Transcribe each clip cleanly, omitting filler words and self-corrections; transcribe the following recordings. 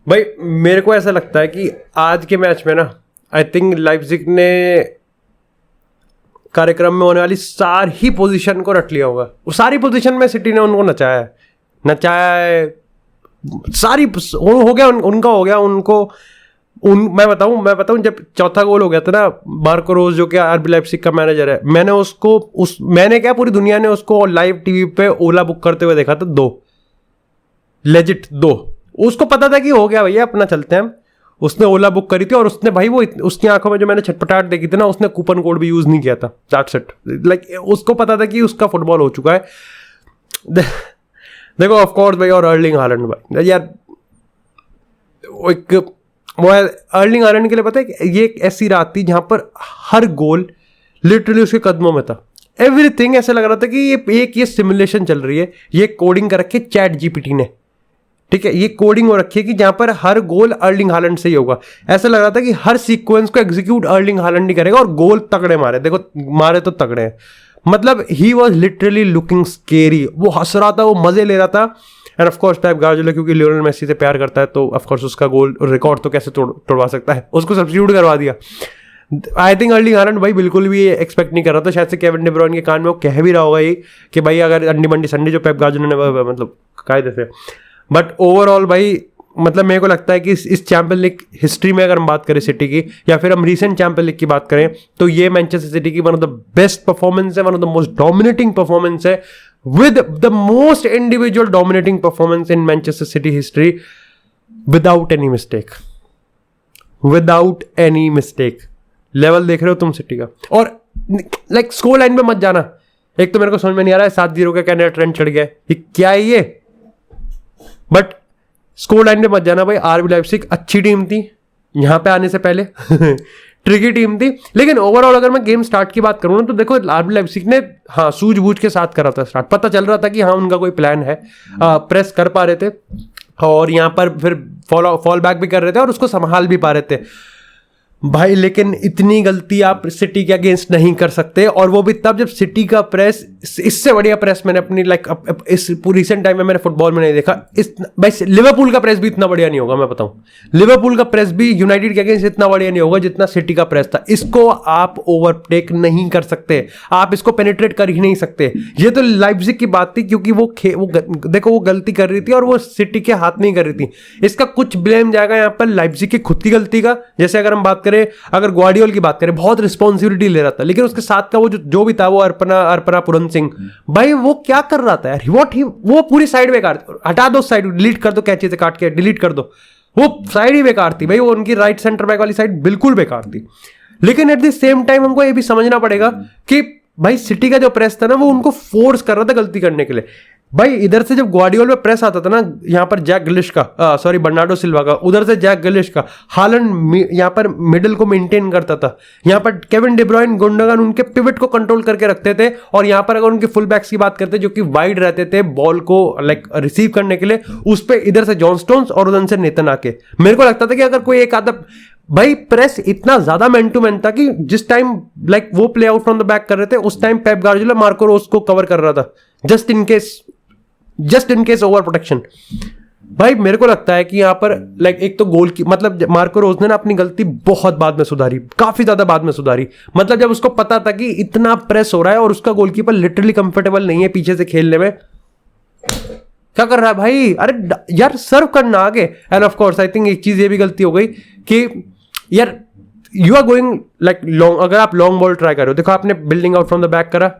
भाई मेरे को ऐसा लगता है कि आज के मैच में ना आई थिंक लाइप्जिग ने कार्यक्रम में होने वाली सारी पोजीशन को रट लिया होगा। वो सारी पोजीशन में सिटी ने उनको नचाया है सारी हो गया उनका हो गया उनको मैं बताऊं जब चौथा गोल हो गया था ना, मार्को रोज जो कि आरबी लाइप्जिग का मैनेजर है, मैंने क्या पूरी दुनिया ने उसको लाइव टीवी पे ओला बुक करते हुए देखा था, 2 लेजिट 2। उसको पता था कि हो गया भैया अपना चलते हैं। उसने ओला बुक करी थी और उसने भाई वो उसकी आंखों में जो मैंने छटपटाहट देखी थी ना, उसने कूपन कोड भी यूज नहीं किया था। That's it. लाइक उसको पता था कि उसका फुटबॉल हो चुका है। देखो ऑफ कोर्स भाई, और अर्लिंग हालैंड भाई यार, अर्लिंग हालैंड के लिए पता है ये एक ऐसी रात थी जहां पर हर गोल लिटरली उसके कदमों में था। एवरीथिंग ऐसा लग रहा था कि ये सिमुलेशन चल रही है, ये कोडिंग कर रखी है चैट जीपीटी ने, ठीक है, ये कोडिंग हो रखी है कि जहां पर हर गोल अर्लिंग हालैंड से ही होगा। ऐसा लग रहा था कि हर सीक्वेंस को एग्जीक्यूट अर्लिंग हालैंड ही करेगा और गोल तगड़े मारे, देखो मारे तो तगड़े हैं। मतलब he was literally looking scary, वो हंस रहा था, वो मजे ले रहा था। And of course Pep Guardiola क्योंकि लियोनेल मेसी से प्यार करता है तो ऑफ कोर्स उसका गोल रिकॉर्ड तो कैसे तोड़वा सकता है, उसको सब्स्टिट्यूट करवा दिया। आई थिंक अर्लिंग हालैंड भाई बिल्कुल भी एक्सपेक्ट नहीं कर रहा था, शायद से केविन डी ब्रुयने के कान में वो कह भी रहा होगा ये कि भाई अगर अंडी मंडी संडे जो पेप गार्डियोला ने मतलब कायदे से। बट ओवरऑल भाई मतलब मेरे को लगता है कि इस चैंपियन लीग हिस्ट्री में अगर हम बात करें सिटी की, या फिर हम रीसेंट चैंपियन लीग की बात करें, तो ये मैनचेस्टर सिटी की one of the best performance है, one of the most dominating performance है, with the most individual dominating performance in Manchester City history, without any mistake. Level देख रहे हो तुम सिटी का। और लाइक स्कोर लाइन में मत जाना, एक तो मेरे को समझ में नहीं आ रहा है 7-0 का कैनेडा ट्रेंड चढ़ गया है, क्या है ये। बट स्कोर लाइन पे मत जाना भाई, आरबी लाइप्जिग अच्छी टीम थी यहां पे आने से पहले ट्रिकी टीम थी, लेकिन ओवरऑल अगर मैं गेम स्टार्ट की बात करूं ना तो देखो आरबी लाइप्जिग ने हाँ सूझबूझ के साथ करा था स्टार्ट, पता चल रहा था कि हाँ उनका कोई प्लान है, प्रेस कर पा रहे थे और यहां पर फिर फॉल बैक भी कर रहे थे और उसको संभाल भी पा रहे थे भाई। लेकिन इतनी गलती आप सिटी के अगेंस्ट नहीं कर सकते, और वो भी तब जब सिटी का प्रेस, इससे बढ़िया प्रेस मैंने अपनी इस पूरी रिसेंट टाइम में मैंने फुटबॉल में नहीं देखा। भाई लिवरपूल का प्रेस भी इतना बढ़िया नहीं होगा, मैं बताऊं, लिवरपूल का प्रेस भी यूनाइटेड के अगेंस्ट इतना बढ़िया नहीं होगा जितना सिटी का प्रेस था। इसको आप ओवरटेक नहीं कर सकते, आप इसको पेनिट्रेट कर ही नहीं सकते। ये तो लाइप्जिग की बात थी क्योंकि वो देखो वो गलती कर रही थी और वो सिटी के हाथ नहीं कर रही थी। इसका कुछ ब्लेम जाएगा यहाँ पर लाइप्जिग की खुद की गलती का, जैसे अगर हम बात अगर ग्वार्डियोल की बात करें बहुत रिस्पॉन्सिबिलिटी ले रहा था, लेकिन उसके साथ का वो जो भी था वो अर्पणा पुरन सिंह भाई वो क्या कर रहा था यार, वो पूरी साइड बेकार, हटा दो साइड, डिलीट कर दो, कैची से काट के डिलीट कर दो, वो साइड ही बेकार थी भाई, वो उनकी राइट सेंटर बैक वाली साइड बिल्कुल बेकार थी। लेकिन एट द सेम टाइम हमको ये भी समझना पड़ेगा कि भाई सिटी का जो प्रेस था ना वो उनको फोर्स कर रहा था गलती करने के लिए। भाई इधर से जब ग्वार्डियोल पे प्रेस आता था ना, यहाँ पर जैक ग्रिलिश का बर्नार्डो सिल्वा का, उधर से जैक ग्रिलिश का, हालैंड यहाँ पर मिडिल को मेंटेन करता था, यहाँ पर केविन डी ब्रुयने गुंडोगन उनके पिवट को कंट्रोल करके रखते थे, और यहाँ पर अगर उनके फुल बैक्स की बात करते जो कि वाइड रहते थे बॉल को लाइक रिसीव करने के लिए, उस पर इधर से जॉन स्टोन्स और उधर से नेतन आके, मेरे को लगता था कि अगर कोई एक आधा भाई प्रेस इतना ज्यादा मैन टू मैन था कि जिस टाइम लाइक वो play out from the back कर रहे थे उस टाइम पेप गार्डियोला मार्को रोज को कवर कर रहा था just in case over protection. भाई मेरे को लगता है कि यहां पर लाइक एक तो गोल की मतलब मार्को रोज ने ना अपनी गलती बहुत बाद में सुधारी, काफी ज्यादा बाद में सुधारी। मतलब जब उसको पता था कि इतना प्रेस हो रहा है और उसका गोलकीपर लिटरली कंफर्टेबल नहीं है पीछे से खेलने में, क्या कर रहा है भाई, अरे यार सर्व करना आगे। And of course I think एक चीज ये भी गलती हो गई कि यार you are going like long, अगर आप लॉन्ग बॉल ट्राई कर रहे हो, देखो आपने building out from the back करा,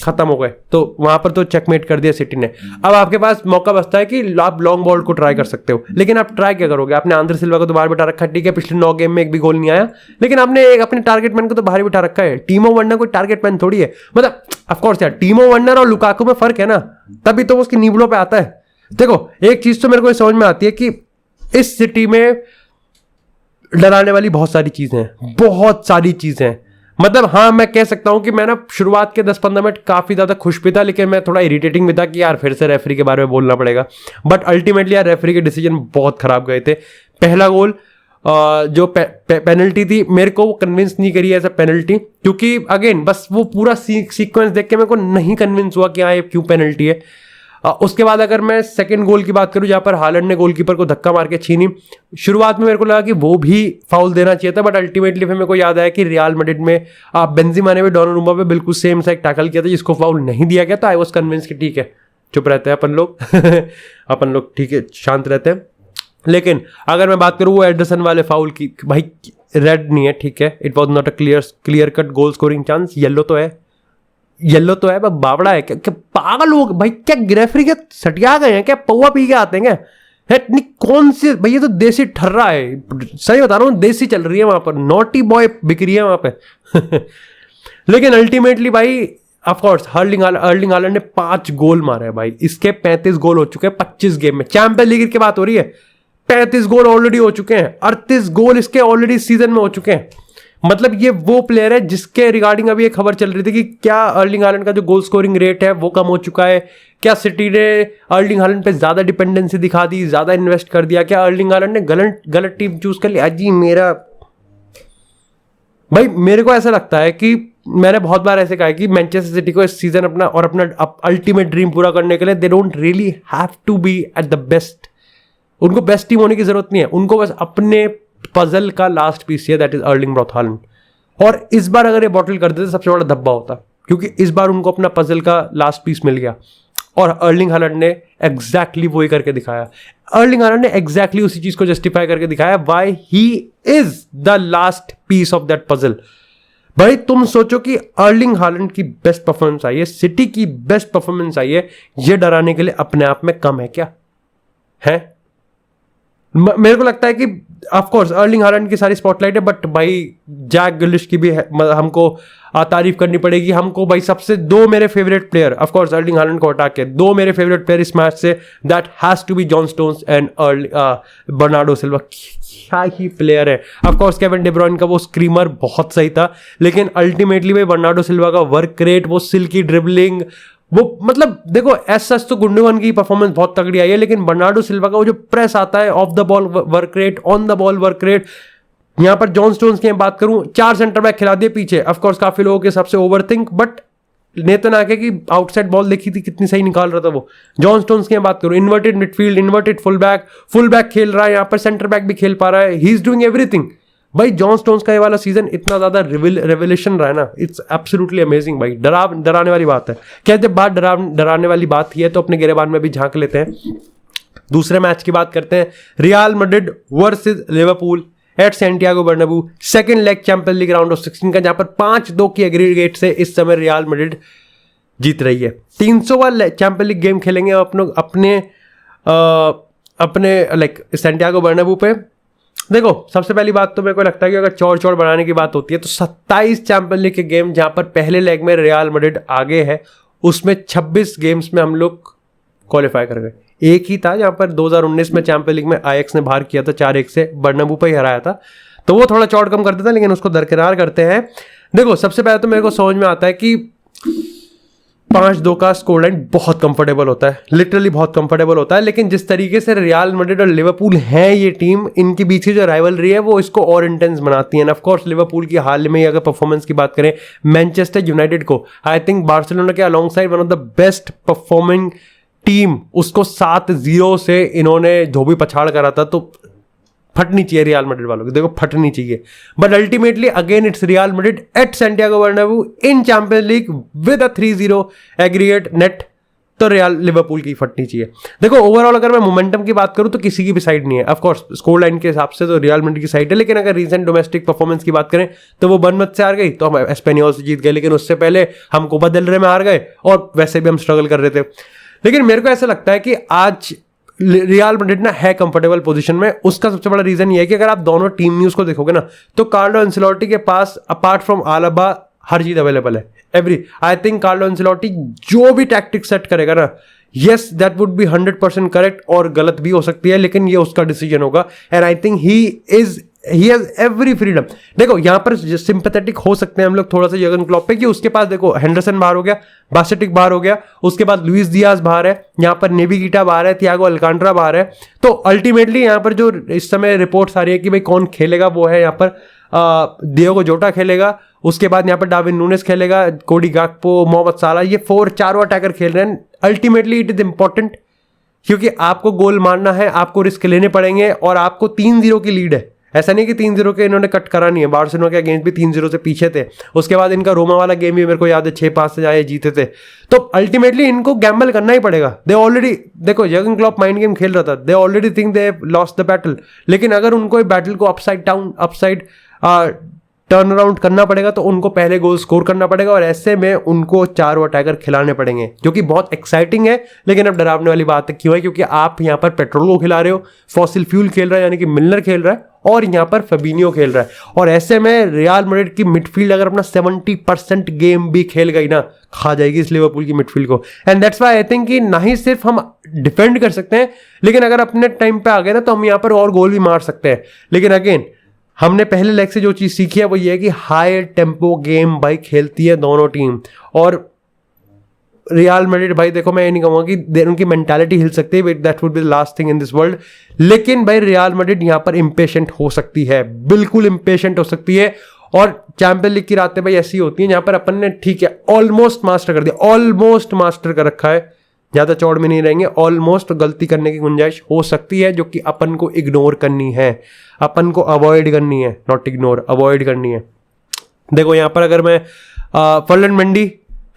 खत्म हो गए, तो वहां पर तो चेकमेट कर दिया सिटी ने। अब आपके पास मौका बचता है कि आप लॉन्ग बॉल को ट्राई कर सकते हो, लेकिन आप ट्राई क्या करोगे, आपने आंद्रे सिल्वा को तो बाहर बिठा रखा है, ठीक है पिछले 9 गेम में एक भी गोल नहीं आया, लेकिन आपने अपने टारगेट मैन को तो बाहर बिठा रखा है। टीमो वर्नर कोई टारगेट मैन थोड़ी है, मतलब ऑफ कोर्स यार टीमो वर्नर और लुकाकू में फर्क है ना, तभी तो उसकी नीबड़ों पे आता है। देखो एक चीज तो मेरे को समझ में आती है कि इस सिटी में डराने वाली बहुत सारी चीजें हैं। मतलब हाँ मैं कह सकता हूं कि मैं ना शुरुआत के 10-15 मिनट काफी ज्यादा खुश भी था, लेकिन मैं थोड़ा इरिटेटिंग भी था कि यार फिर से रेफरी के बारे में बोलना पड़ेगा। बट अल्टीमेटली यार रेफरी के डिसीजन बहुत खराब गए थे। पहला गोल जो पेनल्टी थी मेरे को वो कन्विंस नहीं करी एज अ पेनल्टी, क्योंकि अगेन बस वो पूरा सीक्वेंस देख के मेरे को नहीं कन्विंस हुआ कि हाँ ये क्यों पेनल्टी है। उसके बाद अगर मैं सेकंड गोल की बात करूं जहां पर हालैंड ने गोलकीपर को धक्का मार के छीनी, शुरुआत में मेरे को लगा कि वो भी फाउल देना चाहिए था, बट अल्टीमेटली फिर मेरे को याद आया कि रियल मैड्रिड में बेंजेमा ने भी डोनारुमा पे बिल्कुल सेम सा एक टैकल किया था जिसको फाउल नहीं दिया गया था। आई वाज कन्विंस कि ठीक है, चुप रहते हैं अपन लोग अपन लोग ठीक है, शांत रहते हैं। लेकिन अगर मैं बात करूं वो एडरसन वाले फाउल की, भाई रेड नहीं है, ठीक है, it was not a clear cut goal scoring chance, yellow तो है, बावड़ा है क्या पागल हो भाई, क्या रेफरी के सटिया गए हैं क्या, पौवा पी के आते हैं क्या, इतनी कौन सी भाई, ये तो देसी ठर्रा है, सही बता रहा हूँ, देसी चल रही है वहां पर, नॉटी बॉय बिक रही है वहां पे लेकिन अल्टीमेटली भाई ऑफ कोर्स अर्लिंग हालैंड ने 5 गोल मारे हैं भाई, इसके 35 गोल हो चुके हैं 25 गेम में, चैंपियंस लीग की बात हो रही है, 35 गोल ऑलरेडी हो चुके हैं, 38 गोल इसके ऑलरेडी सीजन में हो चुके हैं। मतलब ये वो प्लेयर है जिसके रिगार्डिंग अभी एक खबर चल रही थी कि क्या अर्लिंग हालैंड का जो गोल स्कोरिंग रेट है वो कम हो चुका है, क्या सिटी ने अर्लिंग हालैंड पे ज्यादा डिपेंडेंसी दिखा दी, ज्यादा इन्वेस्ट कर दिया, क्या अर्लिंग हालैंड ने गलत टीम चूज कर ली। अजी मेरे को ऐसा लगता है कि मैंने बहुत बार ऐसे कहा कि मैनचेस्टर सिटी को इस सीजन अपना अल्टीमेट ड्रीम पूरा करने के लिए they don't really have to be at the best, उनको बेस्ट टीम होने की जरूरत नहीं है, उनको बस अपने पजल का लास्ट पीस है, that is Erling brought Holland. और इस बार अगर ये बॉटल कर देते सबसे बड़ा धब्बा होता, क्योंकि इस बार उनको अपना पजल का लास्ट पीस मिल गया और अर्लिंग हालैंड ने एग्जैक्टली वही करके दिखाया। अर्लिंग हालैंड ने एग्जैक्टली उसी चीज को जस्टिफाई करके दिखाया why he is the last piece of that puzzle. भाई तुम सोचो कि अर्लिंग हालैंड की बेस्ट परफॉर्मेंस आई है, सिटी की बेस्ट परफॉर्मेंस आई है, ये डराने के लिए अपने आप में कम है क्या है? मेरे को लगता है कि ऑफ कोर्स अर्लिंग हालैंड की सारी स्पॉटलाइट है, बट भाई जैक ग्रिलिश की भी हमको तारीफ करनी पड़ेगी। हमको भाई सबसे 2 मेरे favourite player, of course Erling Haaland को हटा के 2 मेरे फेवरेट प्लेयर इस मैच से, that has to be John Stones and Bernardo Silva. क्या ही प्लेयर है। Of course Kevin De Bruyne का वो स्क्रीमर बहुत सही था, लेकिन अल्टीमेटली भाई बर्नार्डो सिल्वा का वर्क रेट, वो सिल्की ड्रिबलिंग, वो मतलब देखो एज सच तो गुंडोगन की परफॉर्मेंस बहुत तगड़ी आई है, लेकिन बर्नार्डो सिल्वा का वो जो प्रेस आता है, of the ball work rate, on the ball work rate. यहां पर जॉन स्टोन्स की बात करूं, 4 सेंटर बैक खिला दिए पीछे, ऑफ कोर्स काफी लोगों के सबसे ओवरथिंक, बट नेतन आके की आउटसाइड बॉल देखी थी कितनी सही निकाल रहा था वो। जॉन स्टोन्स की बात करूं, inverted midfield, inverted full back खेल रहा है, यहां पर सेंटर बैक भी खेल पा रहा है, ही इज डूइंग एवरीथिंग। भाई जॉन स्टोन्स का ये वाला सीजन इतना ज्यादा रेवलेशन रहा है ना, इट्स एब्सोल्युटली अमेजिंग भाई। डराने वाली बात है। क्या जब बात डराने वाली बात ही है तो अपने गिरेबान में भी झांक लेते हैं। दूसरे मैच की बात करते हैं, Real Madrid versus Liverpool at Santiago Bernabeu, second leg Champions League round of 16 का, जहां पर 5-2 की एग्रीगेट से इस समय रियल मैड्रिड जीत रही है। 300वां चैंपियंस लीग गेम खेलेंगे अपने लाइक सैंटियागो बर्नाब्यू पे। देखो सबसे पहली बात तो मेरे को लगता है कि अगर चौड़ बनाने की बात होती है तो 27 चैंपियंस लीग के गेम जहां पर पहले लेग में रियल मैड्रिड आगे है, उसमें 26 गेम्स में हम लोग क्वालिफाई कर गए। एक ही था जहां पर 2019 में चैंपियंस लीग में आईएक्स ने बाहर किया था 4-1 से, बर्नाब्यू पे ही हराया था, तो वो थोड़ा चौड़ कम करते था, लेकिन उसको दरकिनार करते हैं। देखो सबसे पहले तो मेरे को समझ में आता है कि 5-2 का स्कोर लाइन बहुत कंफर्टेबल होता है, लिटरली बहुत कंफर्टेबल होता है, लेकिन जिस तरीके से रियल मैड्रिड और लिवरपूल है ये टीम, इनके बीच की जो राइवलरी है वो इसको और इंटेंस बनाती है। ऑफ कोर्स लिवरपूल की हाल में अगर परफॉर्मेंस की बात करें, मैनचेस्टर यूनाइटेड को आई थिंक बार्सिलोना के along side one of the best performing team, उसको 7-0 से इन्होंने धोबी पछाड़ करा था, तो फटनी चाहिए रियल मैड्रिड वालों की, देखो फटनी चाहिए। But ultimately again it's Real Madrid at Santiago Bernabeu in Champions League with a 3-0 aggregate net, तो रियल लिवरपूल की फटनी चाहिए। देखो ओवरऑल अगर मैं मोमेंटम की बात करूं तो किसी की भी साइड नहीं है, ऑफ कोर्स स्कोर लाइन के हिसाब से तो रियल मैड्रिड की साइड है, लेकिन अगर रीसेंट डोमेस्टिक परफॉर्मेंस की बात करें तो वो बर्नमथ से हार गई, तो हम एस्पेनियोल से जीत गए, लेकिन उससे पहले हम कोपा देल रे में हार गए और वैसे भी हम स्ट्रगल कर रहे थे। लेकिन मेरे को ऐसा लगता है कि आज रियल मैड्रिड ना है कंफर्टेबल पोजीशन में। उसका सबसे बड़ा रीजन ये है कि अगर आप दोनों टीम न्यूज को देखोगे ना, तो कार्लो एंसेलोटी के पास अपार्ट फ्रॉम आलाबा हर चीज अवेलेबल है, every. I think Carlo Ancelotti जो भी टैक्टिक सेट करेगा ना, yes that would be 100% correct, और गलत भी हो सकती है, लेकिन ये उसका डिसीजन होगा। And I think he has every freedom. देखो यहां पर सिंपैथेटिक हो सकते हैं हम लोग थोड़ा सा जर्गन क्लॉप पे, कि उसके पास देखो हेंडरसन बाहर हो गया, बासेटिक बाहर हो गया, उसके बाद लुइस डियाज बाहर है, यहां पर नेवी गिटा बाहर है, थियागो अल्कांट्रा बाहर है। तो अल्टीमेटली यहां पर जो इस समय रिपोर्ट्स आ रही है कि भाई कौन खेलेगा, वो है यहाँ पर डियोगो जोटा खेलेगा, उसके बाद यहाँ पर डार्विन नूनेस खेलेगा, कोडी गाक्पो, मोहम्मद साला, ये 4 अटैकर खेल रहे हैं। अल्टीमेटली इट इज इंपॉर्टेंट, क्योंकि आपको गोल मारना है, आपको रिस्क लेने पड़ेंगे और आपको 3-0 की लीड है। ऐसा नहीं कि 3-0 के इन्होंने कट करा नहीं है, बार्सिलोना के अगेंस्ट भी 3-0 से पीछे थे, उसके बाद इनका रोमा वाला गेम भी मेरे को याद है 6-5 से जाए जीते थे। तो अल्टीमेटली इनको गैम्बल करना ही पड़ेगा। दे ऑलरेडी, देखो जर्गन क्लॉप माइंड गेम खेल रहा था, they already think they lost the battle, लेकिन अगर उनको बैटल को upside down, upside turn around करना पड़ेगा तो उनको पहले गोल स्कोर करना पड़ेगा, और ऐसे में उनको 4 अटैकर खिलाने पड़ेंगे, जो कि बहुत एक्साइटिंग है। लेकिन अब डरावने वाली बात है, क्यों है? क्योंकि आप यहाँ पर पेट्रोल को खिला रहे हो, फॉसिल फ्यूल खेल रहा है यानी कि मिलनर खेल रहा है, और यहाँ पर फेबिनियो खेल रहा है, और ऐसे में रियल मैड्रिड की मिडफील्ड अगर अपना 70% गेम भी खेल गई ना, खा जाएगी इस लिवरपूल की मिडफील्ड को। And that's why I think कि ना ही सिर्फ हम डिफेंड कर सकते हैं, लेकिन अगर अपने टाइम पे आ गए ना तो हम यहाँ पर और गोल भी मार सकते हैं। लेकिन अगेन हमने पहले लेग से जो चीज़ सीखी है वो ये है कि हाई टेम्पो गेम भाई खेलती है दोनों टीम, और रियल मैड्रिड भाई देखो मैं ये नहीं कहूँगा कि उनकी मेंटालिटी हिल सकती है, that would be the last thing in this world, लेकिन भाई रियल मैड्रिड यहाँ पर इम्पेशेंट हो सकती है, बिल्कुल इम्पेशेंट हो सकती है। और चैंपियन लीग की रातें भाई ऐसी होती हैं जहाँ पर अपन ने ठीक है ऑलमोस्ट मास्टर कर दिया, ऑलमोस्ट मास्टर कर रखा है, ज़्यादा चौड़ में नहीं रहेंगे, ऑलमोस्ट गलती करने की गुंजाइश हो सकती है, जो कि अपन को इग्नोर करनी है, अपन को अवॉइड करनी है, नॉट इग्नोर, अवॉइड करनी है। देखो यहाँ पर अगर मैं फर्लैंड मेंडी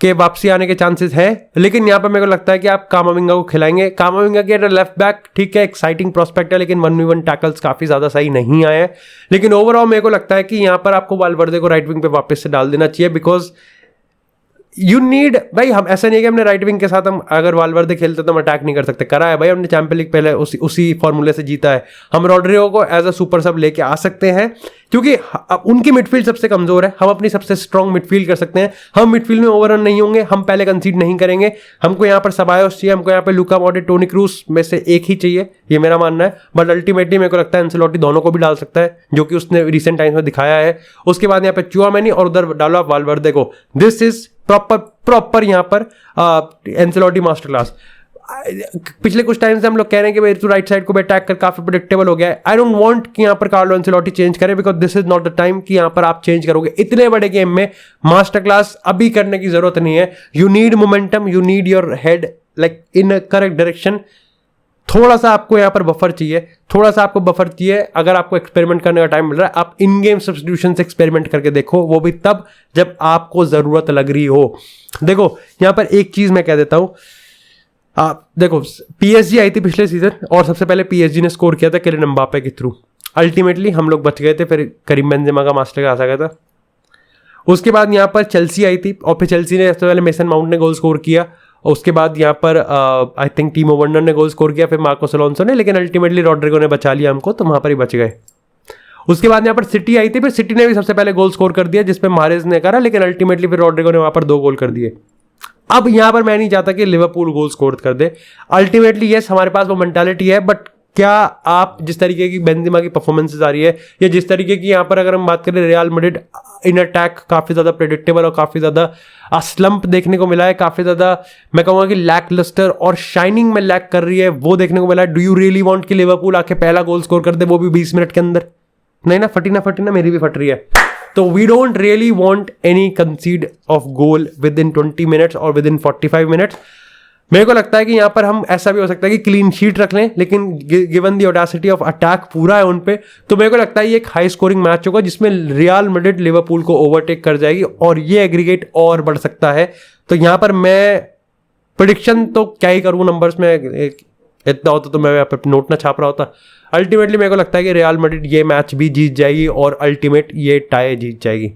के वापसी आने के चांसेस है, लेकिन यहाँ पर मेरे को लगता है कि आप कामाविंगा को खिलाएंगे। कामाविंगा के लेफ्ट बैक ठीक है, एक्साइटिंग प्रोस्पेक्ट है, लेकिन 1v1 टैकल्स काफ़ी ज़्यादा सही नहीं आए हैं। लेकिन ओवरऑल मेरे को लगता है कि यहाँ पर आपको वाल्वर्दे को राइट विंग पे वापस से डाल देना चाहिए, बिकॉज यू नीड भाई, हम ऐसा नहीं है कि हमने राइट विंग के साथ हम अगर वाल्वर्दे खेलते तो हम अटैक नहीं कर सकते, करा है भाई हमने चैंपियन लीग पहले उसी फॉर्मूले से जीता है। हम रॉड्रिगो को एज अ सुपर सब लेके आ सकते हैं, क्योंकि उनकी मिडफील्ड सबसे कमजोर है, हम अपनी सबसे स्ट्रॉन्ग मिडफील्ड कर सकते हैं। हम मिडफील्ड में ओवररन नहीं होंगे, हम पहले कंसीड नहीं करेंगे। हमको यहाँ पर सबायोस चाहिए, हमको यहाँ पर लुका मॉड्रिच, टोनी क्रूस में से एक ही चाहिए, ये मेरा मानना है। बट अल्टीमेटली मेरे को लगता है एंसेलोटी दोनों को भी डाल सकता है, जो कि उसने रिसेंट टाइम्स में दिखाया है। उसके बाद यहाँ पे चुआमेनी और उधर डालो आप वाल्वर्दे को। दिस इज प्रॉपर यहाँ पर एंसेलोटी मास्टर क्लास। पिछले कुछ टाइम से हम लोग कह रहे हैं कि भाई तू राइट साइड को भी अटैक कर, काफी प्रेडिक्टेबल हो गया है। आई डोंट वांट कि यहाँ पर कार्लो एंसेलोटी चेंज करे, because this is not the time कि यहाँ पर आप चेंज करोगे। इतने बड़े गेम में मास्टर क्लास अभी करने की जरूरत नहीं है। You need momentum, you need your head like in correct direction. थोड़ा सा आपको यहाँ पर बफर चाहिए, थोड़ा सा आपको बफर चाहिए। अगर आपको एक्सपेरिमेंट करने का टाइम मिल रहा है, आप इन गेम सब्स्टिट्यूशन से एक्सपेरिमेंट करके देखो, वो भी तब जब आपको जरूरत लग रही हो। देखो यहाँ पर एक चीज मैं कह देता हूं, आप देखो पीएसजी आई थी पिछले सीजन, और सबसे पहले पीएसजी ने स्कोर किया था किलियन एम्बापे के थ्रू। अल्टीमेटली हम लोग बच गए थे, फिर करीम बेंजेमा का मास्टर क्लास आ गया था। उसके बाद यहाँ पर चेल्सी आई थी, और फिर चेल्सी ने सबसे पहले मेसन माउंट ने गोल स्कोर किया, और उसके बाद यहाँ पर आई थिंक टीमो वर्नर ने गोल स्कोर किया, फिर मार्कोस अलोंसो ने, लेकिन अल्टीमेटली रॉड्रिगो ने बचा लिया हमको, तो वहाँ पर ही बच गए। उसके बाद यहाँ पर सिटी आई थी, फिर सिटी ने भी सबसे पहले गोल स्कोर कर दिया, जिसमें मारेज ने करा, लेकिन अल्टीमेटली फिर रॉड्रिगो ने वहाँ पर 2 गोल कर दिए। अब यहाँ पर मैं नहीं चाहता कि लिवरपूल गोल स्कोर कर दे। अल्टीमेटली यस हमारे पास वो मेंटालिटी है, बट क्या आप जिस तरीके की बेंजेमा की परफॉर्मेंसेज आ रही है, या जिस तरीके की यहाँ पर अगर हम बात करें रियल मैड्रिड इन अटैक काफ़ी ज़्यादा प्रेडिक्टेबल और काफ़ी ज़्यादा स्लंप देखने को मिला है, काफ़ी ज़्यादा मैं कहूँगा कि लैक लस्टर और शाइनिंग में लैक कर रही है, वो देखने को मिला है। डू यू रियली वांट कि लिवरपूल आके पहला गोल स्कोर कर दे, वो भी 20 मिनट के अंदर? नहीं ना, फटी ना, मेरी भी फट रही है। तो we don't really want any concede of goal within 20 minutes और विद इन 45 मिनट्स। मेरे को लगता है कि यहाँ पर हम ऐसा भी हो सकता है कि क्लीन शीट रख लें, लेकिन given the audacity of attack पूरा है उन पे, तो मेरे को लगता है ये एक हाई स्कोरिंग मैच होगा जिसमें रियल मैड्रिड लिवरपूल को ओवरटेक कर जाएगी, और ये एग्रीगेट और बढ़ सकता है। तो यहाँ पर मैं प्रेडिक्शन तो क्या ही करूँ, नंबर्स में इतना होता तो मैं यहाँ पर नोट ना छाप रहा होता। अल्टीमेटली मेरे को लगता है कि रियल मैड्रिड ये मैच भी जीत जाएगी, और अल्टीमेट ये टाई जीत जाएगी।